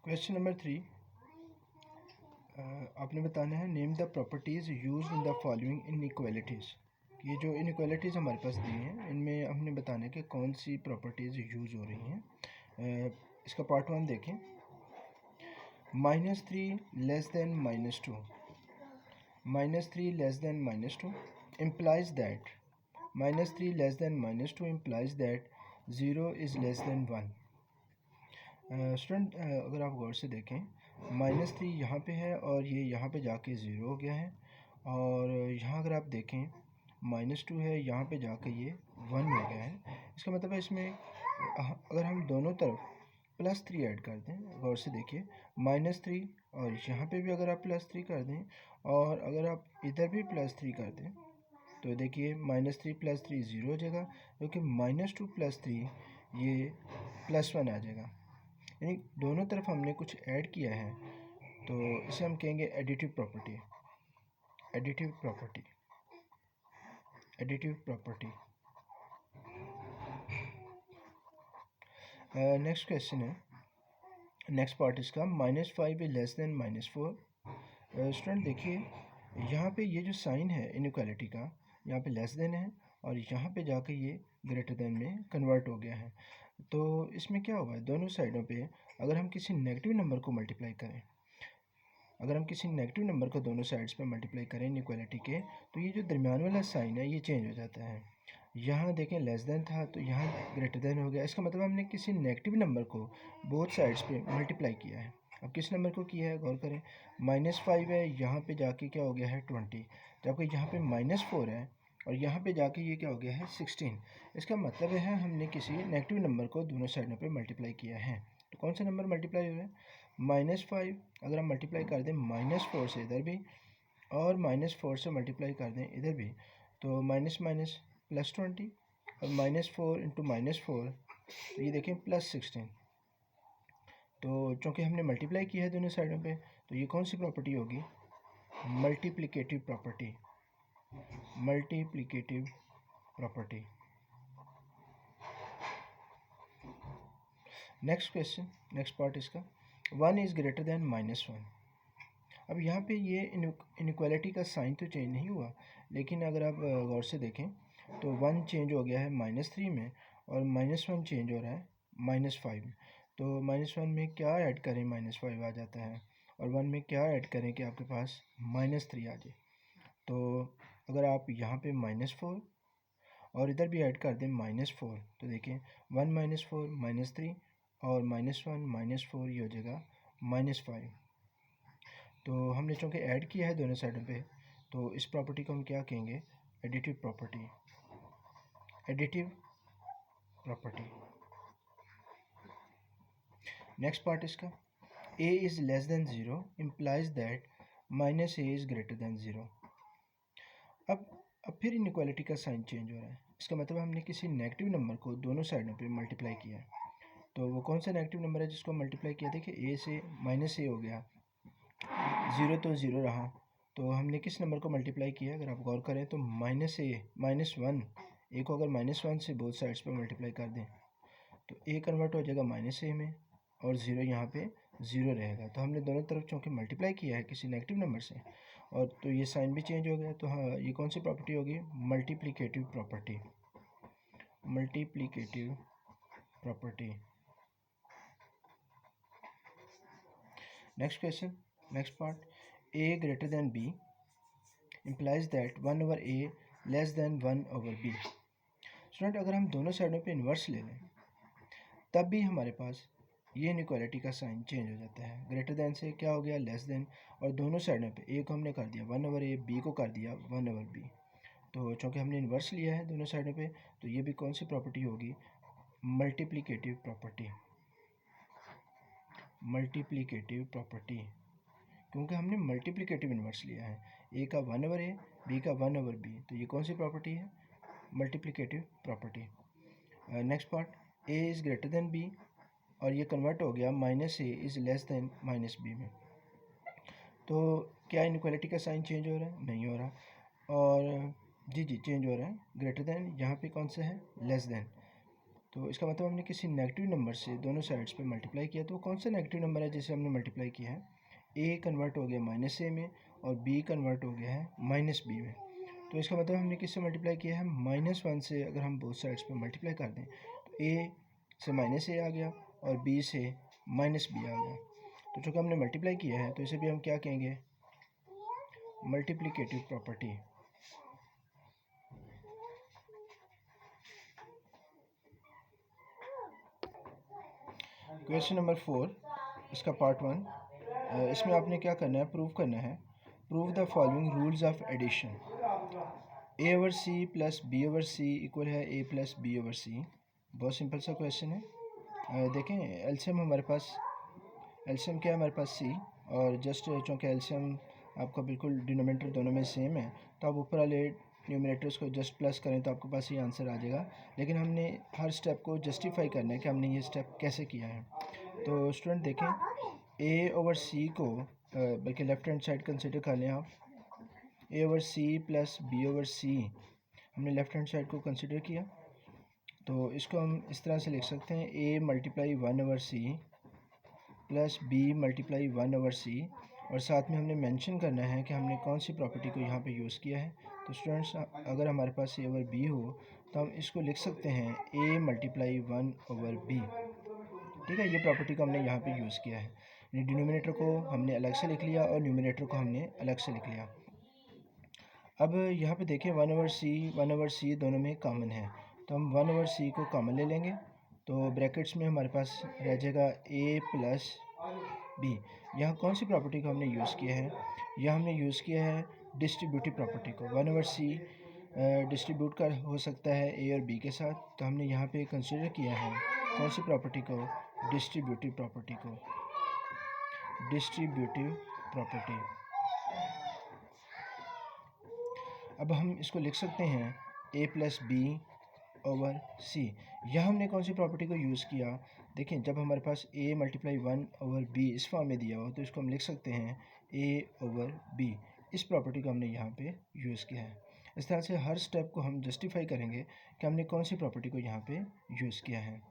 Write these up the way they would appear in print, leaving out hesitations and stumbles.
Question number 3 आपने बताना है name the properties use in the following inequalities. ये जो इनइक्वालिटीज़ हमारे पास दी हैं इनमें हमने बताना है कि कौन सी प्रॉपर्टीज़ यूज़ हो रही हैं। इसका पार्ट 1 देखें। -3 less than -2, -3 less than -2 implies that -3 less than -2 implies that 0 is less than 1। Student अगर आप गौर से देखें -3 यहाँ पे है और ये यहाँ पे जाके ज़ीरो हो गया है, और यहाँ अगर आप देखें -2 है, यहाँ पे जाके ये 1 हो गया है। इसका मतलब है इसमें अगर हम दोनों तरफ +3 ऐड कर दें, गौर से देखिए -3, और यहाँ पे भी अगर आप +3 कर दें और अगर आप इधर भी +3 कर दें तो देखिए -3 + 3 ज़ीरो हो जाएगा, क्योंकि -2 + 3 ये +1 आ जाएगा। यानी दोनों तरफ हमने कुछ ऐड किया है, तो इसे हम कहेंगे additive property. Additive property, additive property. Next question है, नेक्स्ट पार्ट इसका -5 इज लेस देन -4। स्टूडेंट देखिए यहाँ पे ये जो साइन है इनइक्वालिटी का, यहाँ पे लेस देन है और यहाँ पे जाके ये ग्रेटर देन में कन्वर्ट हो गया है। तो इसमें क्या होगा, दोनों साइडों पे अगर हम किसी नेगेटिव नंबर को मल्टीप्लाई करें, अगर हम किसी नेगेटिव नंबर को दोनों साइड्स पे मल्टीप्लाई करें इनइक्वालिटी के, तो ये जो दरमियान वाला साइन है ये चेंज हो जाता है। यहाँ देखें लेस देन था तो यहाँ ग्रेटर देन हो गया। इसका मतलब हमने किसी नेगेटिव नंबर को बोथ साइड्स पे मल्टीप्लाई किया है। अब किस नंबर को किया है गौर करें, -5 है, यहाँ पे जाके क्या हो गया है 20, जबकि यहाँ पे -4 है और यहाँ पे जाके ये क्या हो गया है 16। इसका मतलब है हमने किसी नेगेटिव नंबर को दोनों साइडों पे मल्टीप्लाई किया है। तो कौन सा नंबर मल्टीप्लाई हो रहा है, -5 अगर हम मल्टीप्लाई कर दें -4 से इधर भी और -4 से मल्टीप्लाई कर दें इधर भी, तो माइनस माइनस +20 और -4 इंटू -4, तो ये देखें +16। तो चूँकि हमने मल्टीप्लाई किया है दोनों साइडों पे, तो ये कौन सी प्रॉपर्टी होगी, multiplicative property. Multiplicative property. Next question, next part इसका, 1 इज़ ग्रेटर देन -1। अब यहाँ पे ये इनइक्वालिटी का साइन तो चेंज नहीं हुआ, लेकिन अगर आप गौर से देखें तो 1 चेंज हो गया है -3 में और -1 चेंज हो रहा है -5 में। तो -1 में क्या ऐड करें, -5 आ जाता है, और 1 में क्या ऐड करें कि आपके पास -3 आ जाए। तो अगर आप यहाँ पे -4 और इधर भी ऐड कर दें -4, तो देखिए 1 -4 -3 और -1 -4 ये हो जाएगा -5। तो हमने चूँकि ऐड किया है दोनों साइडों पे, तो इस प्रॉपर्टी को हम क्या कहेंगे, additive property. Additive property. Next part इसका, a is less than 0 implies that -a is greater than 0। अब फिर इनइक्वालिटी का साइन चेंज हो रहा है। इसका मतलब हमने किसी नेगेटिव नंबर को दोनों साइडों पे मल्टीप्लाई किया है। तो वो कौन सा नेगेटिव नंबर है जिसको मल्टीप्लाई किया, देखिए a से -a हो गया, 0 तो 0 रहा, तो हमने किस नंबर को मल्टीप्लाई किया, अगर आप गौर करें तो -1, a को अगर -1 से बोथ साइड्स पे मल्टीप्लाई कर दें तो a कन्वर्ट हो जाएगा -a में और 0 यहाँ पे 0 रहेगा। तो हमने दोनों तरफ चूँकि मल्टीप्लाई किया है किसी नेगेटिव नंबर से, और तो ये साइन भी चेंज हो गया। तो हाँ, ये कौन सी प्रॉपर्टी होगी, multiplicative property. Multiplicative property. Next question, next part, a greater than b implies that 1/a less than 1/b। Student अगर हम दोनों साइडों पे इन्वर्स ले लें तब भी हमारे पास ये इनइक्वालिटी का साइन चेंज हो जाता है। ग्रेटर देन से क्या हो गया, लेस देन, और दोनों साइडों पे a को हमने कर दिया 1/a, b को कर दिया 1/b। तो चूँकि हमने इन्वर्स लिया है दोनों साइडों पे, तो ये भी कौन सी प्रॉपर्टी होगी, मल्टीप्लिकेटिव प्रॉपर्टी। मल्टीप्लिकेटिव प्रॉपर्टी, क्योंकि हमने मल्टीप्लिकेटिव इन्वर्स लिया है, a का 1/a, b का 1/b, तो ये कौन सी प्रॉपर्टी है, multiplicative property. Next part, a is greater than b और ये कन्वर्ट हो गया -a is less than -b में। तो क्या इनइक्वालिटी का साइन चेंज हो रहा है, नहीं हो रहा, और जी चेंज हो रहा है, ग्रेटर देन यहाँ पे कौन सा है, लेस देन। तो इसका मतलब हमने किसी नेगेटिव नंबर से दोनों साइड्स पे मल्टीप्लाई किया। तो कौन सा नेगेटिव नंबर है जिसे हमने मल्टीप्लाई किया है? ए कन्वर्ट हो गया माइनस ए में और बी कन्वर्ट हो गया है माइनस बी में। तो इसका मतलब हमने किससे मल्टीप्लाई किया है? -1 से अगर हम बोथ साइड्स पे मल्टीप्लाई कर दें तो ए से माइनस ए आ गया और बी से माइनस बी आ गया। तो चूँकि हमने मल्टीप्लाई किया है तो इसे भी हम क्या कहेंगे? Multiplicative property. क्वेश्चन नंबर 4, इसका पार्ट 1। इसमें आपने क्या करना है? प्रूव करना है। Prove the following rules of addition. A over C plus B over C equal है A plus B over C. बहुत सिंपल सा क्वेश्चन है। देखें एलसीएम हमारे पास, एलसीएम क्या है हमारे पास? सी। और जस्ट चूँकि एलसीएम आपका बिल्कुल डिनोमिनेटर दोनों में सेम है तो आप ऊपर वाले न्यूमिनेटर्स को जस्ट प्लस करें तो आपके पास ये आंसर आ जाएगा। लेकिन हमने हर स्टेप को जस्टिफाई करना है कि हमने ये स्टेप कैसे किया है। तो स्टूडेंट देखें, ए ओवर सी को बल्कि लेफ्ट हैंड साइड कंसिडर कर लें आप। A over C plus B over C, हमने लेफ्ट हैंड साइड को कंसिडर किया तो इसको हम इस तरह से लिख सकते हैं, A multiply 1 over C plus B multiply 1 over C. और साथ में हमने मेंशन करना है कि हमने कौन सी प्रॉपर्टी को यहाँ पे यूज़ किया है। तो स्टूडेंट्स अगर हमारे पास ए ओवर बी हो तो हम इसको लिख सकते हैं ए मल्टीप्लाई 1 ओवर बी। ठीक है, ये प्रॉपर्टी को हमने यहाँ पे यूज़ किया है। यानी डिनोमिनेटर को हमने अलग से लिख लिया और न्यूमिनेटर को हमने अलग से लिख लिया। अब यहाँ पे देखें 1 ओवर सी दोनों में कॉमन है तो हम 1 ओवर सी को कॉमन ले लेंगे। तो ब्रैकेट्स में हमारे पास रह जाएगा ए प्लस बी। यहाँ कौन सी प्रॉपर्टी को हमने यूज़ किया है? यह हमने यूज़ किया है डिस्ट्रीब्यूटिव प्रॉपर्टी को। 1 ओवर सी डिस्ट्रीब्यूट कर हो सकता है ए और बी के साथ, तो हमने यहाँ पे कंसिडर किया है कौन सी प्रॉपर्टी को? डिस्ट्रीब्यूटिव प्रॉपर्टी को। Distributive property. अब हम इसको लिख सकते हैं ए प्लस बी ओवर सी। यह हमने कौन सी प्रॉपर्टी को यूज़ किया? देखें, जब हमारे पास ए मल्टीप्लाई 1 ओवर बी इस फॉर्म में दिया हो तो इसको हम लिख सकते हैं ए ओवर बी। इस प्रॉपर्टी को हमने यहाँ पे यूज़ किया है। इस तरह से हर स्टेप को हम जस्टिफाई करेंगे कि हमने कौन सी प्रॉपर्टी को यहाँ पे यूज़ किया है।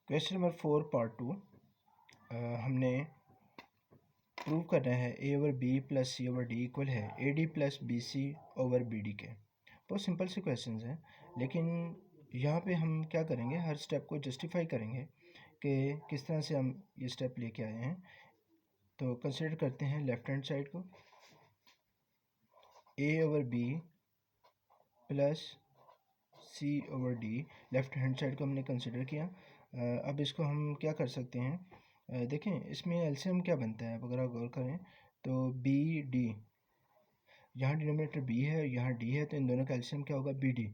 क्वेश्चन नंबर 4 पार्ट 2, हमने प्रूव करना है A over B plus C over D equal है A D plus B C over B D के। बहुत सिंपल से क्वेश्चंस हैं, लेकिन यहाँ पे हम क्या करेंगे? हर स्टेप को जस्टिफाई करेंगे कि किस तरह से हम ये स्टेप लेके आए हैं। तो कंसिडर करते हैं लेफ्ट हैंड साइड को, A over B plus C over D. Left hand side को हमने कंसिडर किया। अब इसको हम क्या कर सकते हैं? देखें इसमें एलसीएम क्या बनता है, अब अगर आप गौर करें तो बी डी, यहाँ डिनोमिनेटर बी है और यहाँ डी है, तो इन दोनों का एलसीएम क्या होगा? B D.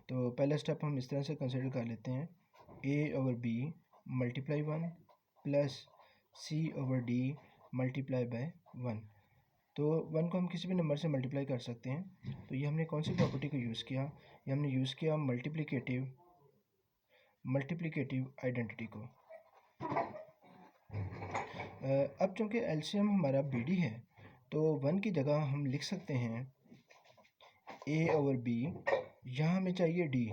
तो पहला स्टेप हम इस तरह से कंसिडर कर लेते हैं, A over B multiply 1 plus C over D multiply by 1। तो 1 को हम किसी भी नंबर से मल्टीप्लाई कर सकते हैं। तो ये हमने कौन सी प्रॉपर्टी को यूज़ किया? ये हमने यूज़ किया मल्टीप्लिकेटिव आइडेंटिटी को। अब चूँकि एलसीएम हमारा बी डी है तो 1 की जगह हम लिख सकते हैं ए ओवर बी। यहाँ हमें चाहिए डी,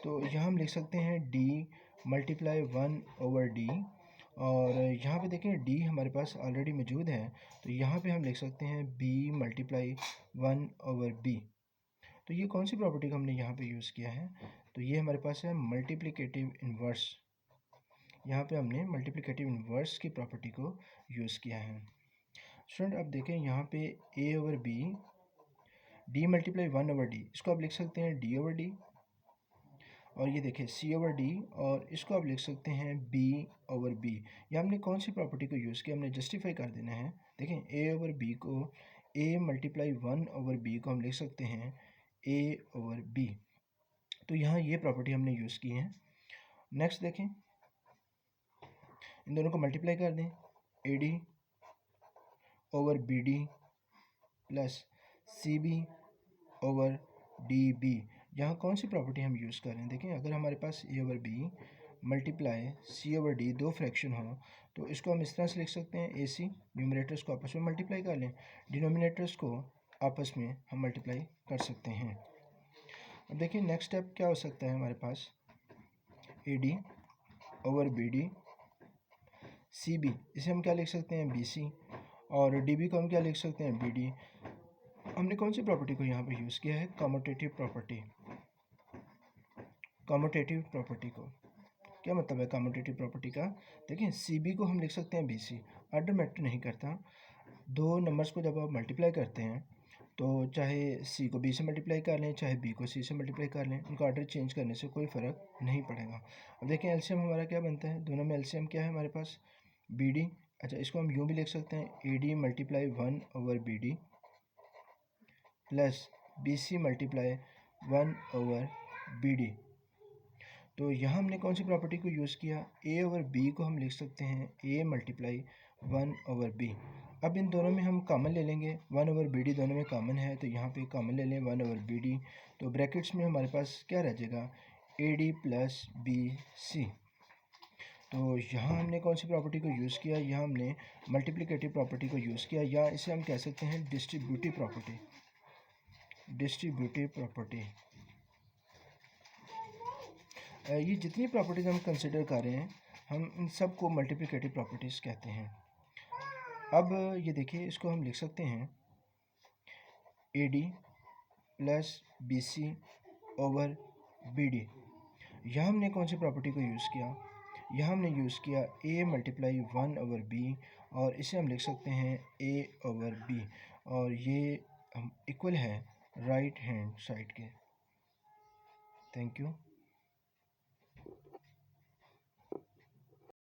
तो यहाँ हम लिख सकते हैं डी मल्टीप्लाई 1 ओवर डी। और यहाँ पे देखें डी हमारे पास ऑलरेडी मौजूद है तो यहाँ पे हम लिख सकते हैं बी मल्टीप्लाई 1 ओवर बी। तो ये कौन सी प्रॉपर्टी को हमने यहाँ पे यूज़ किया है? तो ये हमारे पास है मल्टीप्लिकेटिव इन्वर्स। यहाँ पे हमने मल्टीप्लिकेटिव इन्वर्स की प्रॉपर्टी को यूज़ किया है। स्टूडेंट अब देखें यहाँ पे A over B D multiply 1 over D, इसको आप लिख सकते हैं डी ओवर डी। और ये देखिए सी ओवर डी, और इसको आप लिख सकते हैं बी ओवर बी। ये हमने कौन सी प्रॉपर्टी को यूज़ किया? हमने जस्टिफाई कर देना है। देखें ए ओवर बी को, ए मल्टीप्लाई 1 ओवर बी को हम लिख सकते हैं ए ओवर बी। तो यहाँ ये प्रॉपर्टी हमने यूज़ की है। नेक्स्ट देखें, इन दोनों को मल्टीप्लाई कर दें, A D over B D plus C B over D B. यहाँ कौन सी प्रॉपर्टी हम यूज़ कर रहे हैं? देखें अगर हमारे पास ए over B multiply C over D दो फ्रैक्शन हो तो इसको हम इस तरह से लिख सकते हैं, ए सी। न्यूमिनेटर्स को आपस में मल्टीप्लाई कर लें, डिनोमिनेटर्स को आपस में हम मल्टीप्लाई कर सकते हैं। अब देखिए नेक्स्ट स्टेप क्या हो सकता है हमारे पास, A D over B D, C B इसे हम क्या लिख सकते हैं, बी सी, और डी बी को हम क्या लिख सकते हैं, बी डी। हमने कौन सी प्रॉपर्टी को यहाँ पे यूज़ किया है, कम्यूटेटिव प्रॉपर्टी। कम्यूटेटिव प्रॉपर्टी को क्या मतलब है कम्यूटेटिव प्रॉपर्टी का, देखिए सी बी को हम लिख सकते हैं बी सी, ऑर्डर मैटर नहीं करता। दो नंबर्स को जब आप मल्टीप्लाई करते हैं तो चाहे सी को बी से मल्टीप्लाई कर लें, चाहे बी को सी से मल्टीप्लाई कर लें, उनका ऑर्डर चेंज करने से कोई फ़र्क नहीं पड़ेगा। अब देखें एलसीएम हमारा क्या बनता है, दोनों में एलसीएम क्या है हमारे पास, बी डी। अच्छा इसको हम यूँ भी लिख सकते हैं, A D multiply 1 over B D plus B C multiply 1 over B D. तो यहाँ हमने कौन सी प्रॉपर्टी को यूज़ किया, ए ओवर बी को हम लिख सकते हैं ए मल्टीप्लाई 1 ओवर बी। अब इन दोनों में हम कॉमन ले लेंगे, 1 ओवर बी डी दोनों में कॉमन है, तो यहाँ पे कॉमन ले लें 1 ओवर बी डी। तो ब्रैकेट्स में हमारे पास क्या रह जाएगा, A D plus B C. तो यहाँ हमने कौन सी प्रॉपर्टी को यूज़ किया, यहाँ हमने मल्टीप्लिकेटिव प्रॉपर्टी को यूज़ किया, या इसे हम कह सकते हैं डिस्ट्रीब्यूटिव प्रॉपर्टी। डिस्ट्रीब्यूटिव प्रॉपर्टी, ये जितनी प्रॉपर्टीज़ हम कंसिडर कर रहे हैं हम इन सब को मल्टीप्लिकेटिव प्रॉपर्टीज़ कहते हैं। अब ये देखिए इसको हम लिख सकते हैं A D plus B C over B D. यहाँ हमने कौन सी प्रॉपर्टी को यूज़ किया, यहाँ हमने यूज़ किया ए मल्टीप्लाई 1 ओवर बी, और इसे हम लिख सकते हैं ए ओवर बी, और ये हम इक्वल है राइट हैंड साइड के। Thank you.